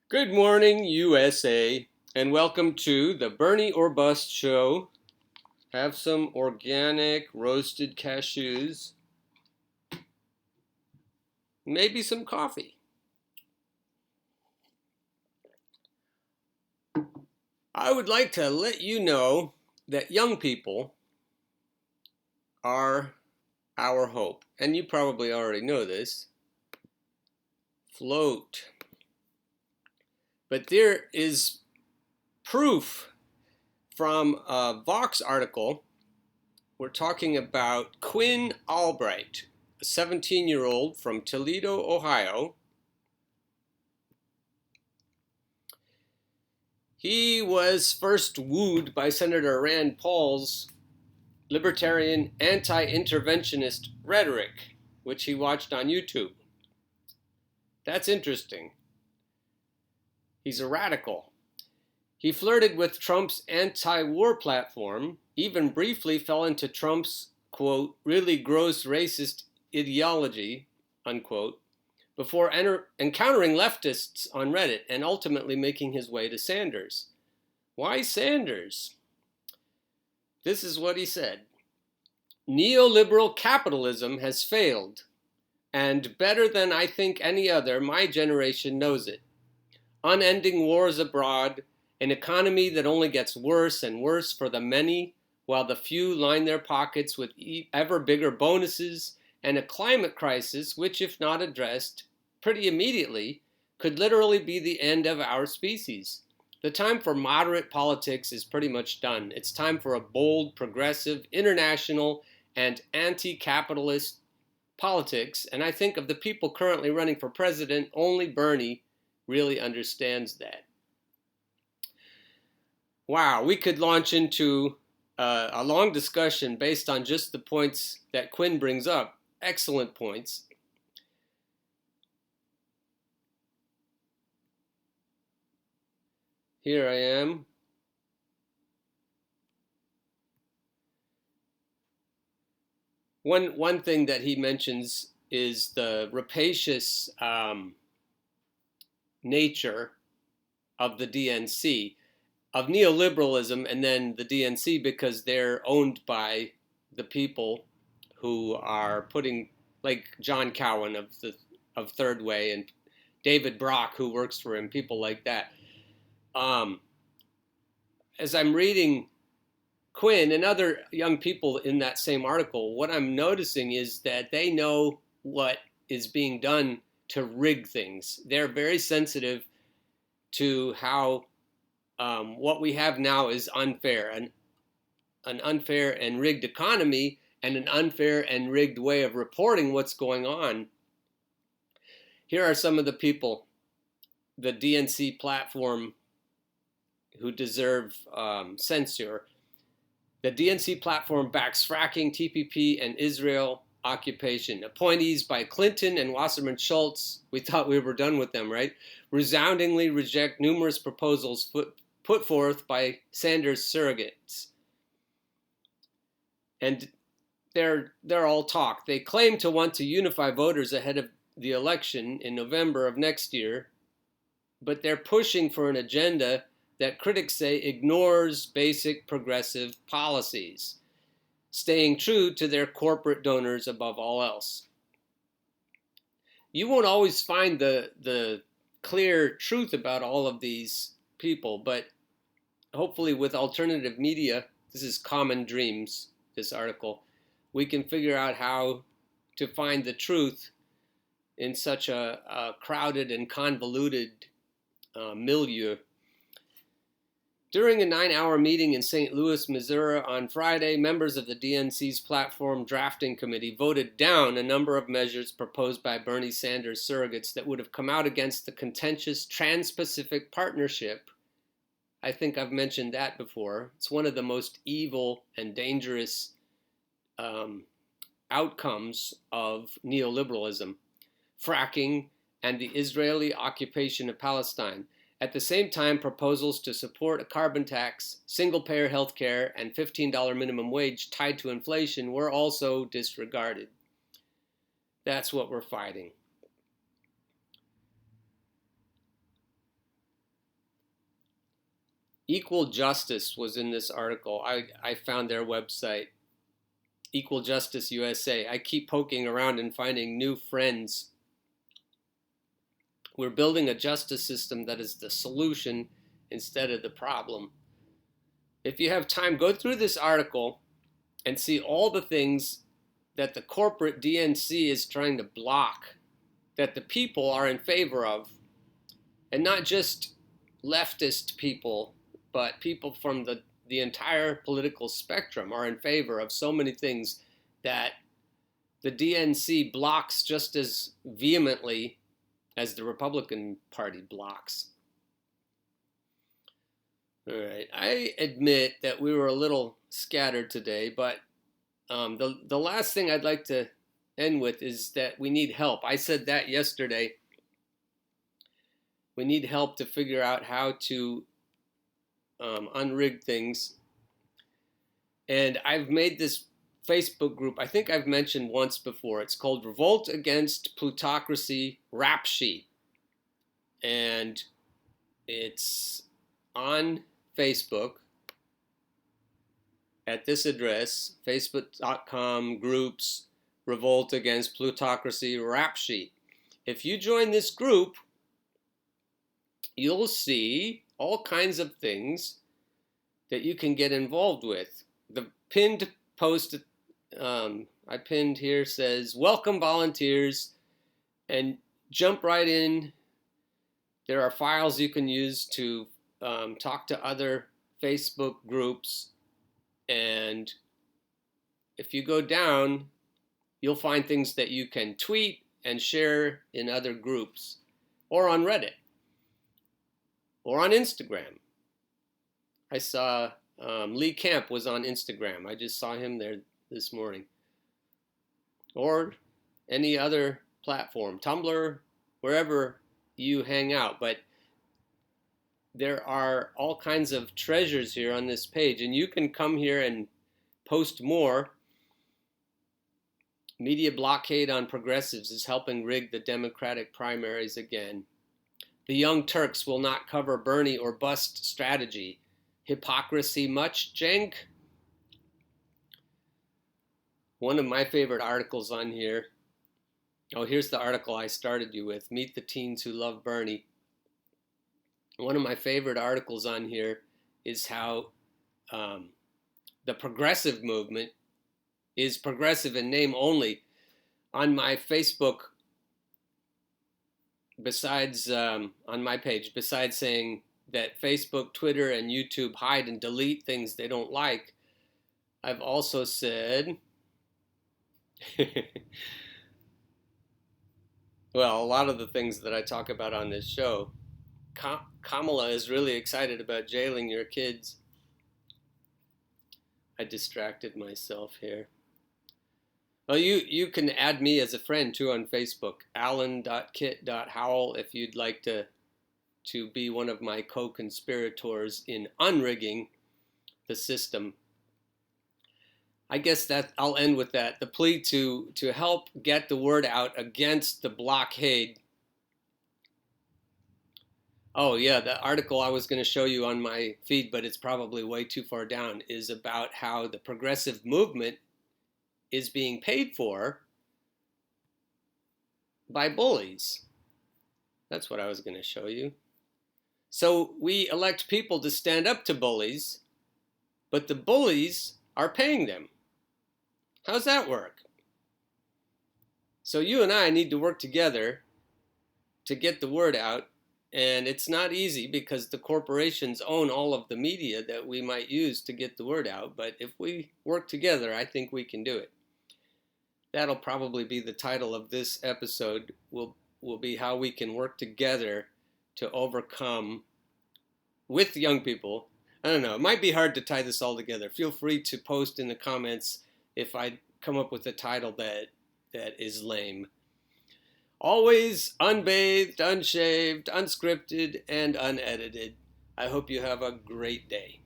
Good morning, USA, and welcome to the Bernie or Bust show. Have some organic roasted cashews, maybe some coffee. I would like to let you know that young people are our hope, and you probably already know this. Float. But there is proof from a Vox article. We're talking about Quinn Albright, a 17-year-old from Toledo, Ohio. He was first wooed by Senator Rand Paul's libertarian anti-interventionist rhetoric, which he watched on YouTube. That's interesting. He's a radical. He flirted with Trump's anti-war platform, even briefly fell into Trump's, quote, really gross racist ideology, unquote, before encountering leftists on Reddit and ultimately making his way to Sanders. Why Sanders? This is what he said. Neoliberal capitalism has failed, and better than I think any other, my generation knows it. Unending wars abroad, an economy that only gets worse and worse for the many, while the few line their pockets with ever bigger bonuses, and a climate crisis which, if not addressed pretty immediately, could literally be the end of our species. The time for moderate politics is pretty much done. It's time for a bold, progressive, international, and anti-capitalist politics, and I think of the people currently running for president, only Bernie really understands that. Wow, we could launch into a long discussion based on just the points that Quinn brings up. Excellent points. Here I am. One thing that he mentions is the rapacious nature of the DNC, of neoliberalism, and then the DNC, because they're owned by the people who are putting, like John Cowan of Third Way and David Brock, who works for him, people like that. As I'm reading Quinn and other young people in that same article, what I'm noticing is that they know what is being done to rig things. They're very sensitive to how what we have now is unfair, an unfair and rigged economy and an unfair and rigged way of reporting what's going on. Here are some of the people, the DNC platform, who deserve censure. The DNC platform backs fracking, TPP, and Israel occupation. Appointees by Clinton and Wasserman Schultz, we thought we were done with them, right? Resoundingly reject numerous proposals put forth by Sanders surrogates. And they're all talk. They claim to want to unify voters ahead of the election in November of next year, but they're pushing for an agenda that critics say ignores basic progressive policies, staying true to their corporate donors above all else. You won't always find the clear truth about all of these people, but hopefully with alternative media, this is Common Dreams, this article, we can figure out how to find the truth in such a crowded and convoluted milieu. During a 9-hour meeting in St. Louis, Missouri on Friday, members of the DNC's platform drafting committee voted down a number of measures proposed by Bernie Sanders surrogates that would have come out against the contentious Trans-Pacific Partnership. I think I've mentioned that before. It's one of the most evil and dangerous outcomes of neoliberalism, fracking, and the Israeli occupation of Palestine. At the same time, proposals to support a carbon tax, single-payer health care, and $15 minimum wage tied to inflation were also disregarded. That's what we're fighting. Equal Justice was in this article. I found their website, Equal Justice USA. I keep poking around and finding new friends. We're building a justice system that is the solution instead of the problem. If you have time, go through this article and see all the things that the corporate DNC is trying to block, that the people are in favor of, and not just leftist people, but people from the entire political spectrum are in favor of so many things that the DNC blocks just as vehemently as the Republican Party blocks. All right, I admit that we were a little scattered today, but the last thing I'd like to end with is that we need help. I said that yesterday. We need help to figure out how to unrig things. And I've made this Facebook group, I think I've mentioned once before. It's called Revolt Against Plutocracy Rap Sheet. And it's on Facebook at this address, facebook.com groups Revolt Against Plutocracy Rap Sheet. If you join this group, you'll see all kinds of things that you can get involved with. The pinned post I pinned here says, welcome volunteers, and jump right in. There are files you can use to talk to other Facebook groups, and if you go down, you'll find things that you can tweet and share in other groups, or on Reddit, or on Instagram. I saw Lee Camp was on Instagram. I just saw him there this morning. Or any other platform, Tumblr, wherever you hang out. But there are all kinds of treasures here on this page, and you can come here and post more. Media blockade on progressives is helping rig the Democratic primaries again. The Young Turks will not cover Bernie or bust strategy. Hypocrisy much, Cenk? One of my favorite articles on here. Oh, here's the article I started you with. Meet the Teens Who Love Bernie. One of my favorite articles on here is how the progressive movement is progressive in name only. On my Facebook, besides on my page, besides saying that Facebook, Twitter, and YouTube hide and delete things they don't like, I've also said, well, a lot of the things that I talk about on this show. Kamala is really excited about jailing your kids. I distracted myself here. Well, you can add me as a friend too on Facebook, alan.kit.howell, if you'd like to be one of my co-conspirators in unrigging the system. I guess that I'll end with that. The plea to help get the word out against the blockade. Oh yeah, the article I was going to show you on my feed, but it's probably way too far down, is about how the progressive movement is being paid for by bullies. That's what I was going to show you. So we elect people to stand up to bullies, but the bullies are paying them. How's that work? So you and I need to work together to get the word out, and it's not easy because the corporations own all of the media that we might use to get the word out, but if we work together, I think we can do it. That'll probably be the title of this episode, will be how we can work together to overcome with young people. I don't know, it might be hard to tie this all together. Feel free to post in the comments if I come up with a title that is lame. Always unbathed, unshaved, unscripted, and unedited. I hope you have a great day.